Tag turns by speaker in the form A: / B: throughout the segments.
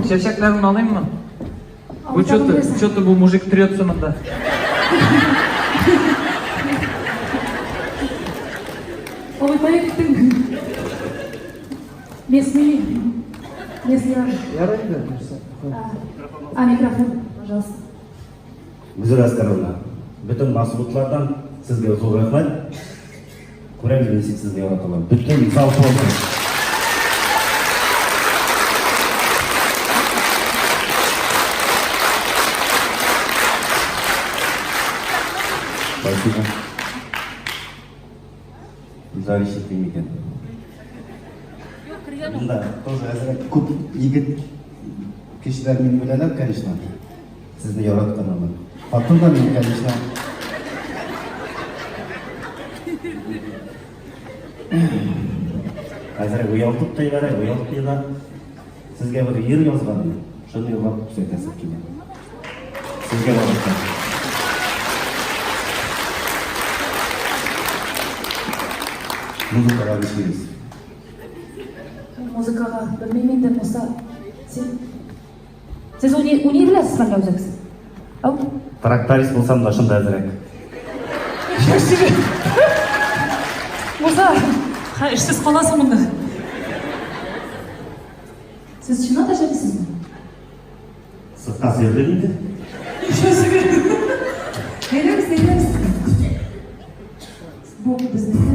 A: Şevşeklerini alayım mı? Что-то bu mujik трется мында.
B: Ой, поехали. Местный.
A: Ярайды.
B: Микрофон, пожалуйста.
C: Гүзел Аскаровна, бүтін масылыклардан сізге зор рахмат. Көреміз мен сізге яратамын. Бүтін зал толды. Спасибо. Зал ишетпейм екен. Да, тоже әзірек көп егіт кешілер мен ойланам, конечно. Сізді яратқанымын. Потом да мен, конечно. Әзірек ұялтып та егәрі, ұялтып егар. Сізге бір ер жазғаным. Шыны ұлап сөйтесіп келем. Сізге барықтар. Музыкаға көшеміз.
B: Музыкаға білмеймін деп болса, сіз уни білесіз қандай өзіңіз? Ау?
C: Тракторист болсам да шында әзірек.
B: Мұса, ішсіз қаласың мұнда. Сіз шынында жемісіз бі?
C: Сыртқа серді дейді?
B: Береміз. Бұл біздікі.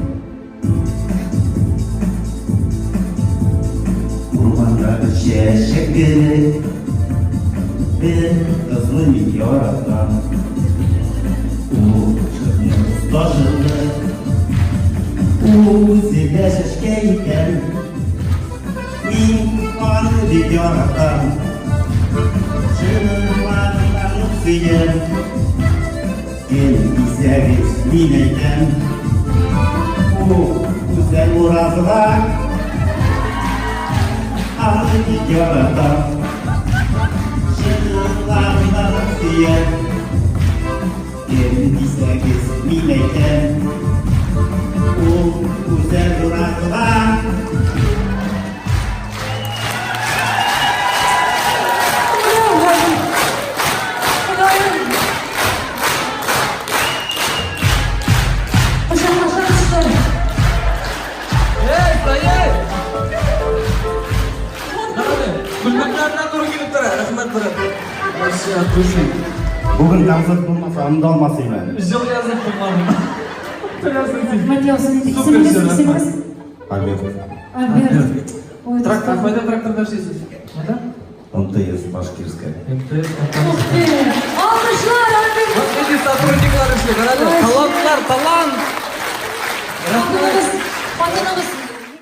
C: Урмандағы шешек керек, бір қызлы мен яратам. Ушықны ұста жылы, өзіде шешке екен, мен аны деп яратам. Шыныларынан ұқсыйым, сенің исәгіз мен екен. Güzel uğradılar, аны деп яратам. Шыныларынан ұқсыйым, сенің исәгіз мен екен. Güzel uğradılar. Bugün konser bulmasa anında olmasın ben.
A: Жыл yazıp bulmadım.
B: İsminiz?
C: Albert.
A: Қайда тракторда істейсіз?
C: МТС Башкирская.
B: Alkışlar Albert.
A: Эти сотрудниклар үшін, таланттар, талант!
B: Fatınız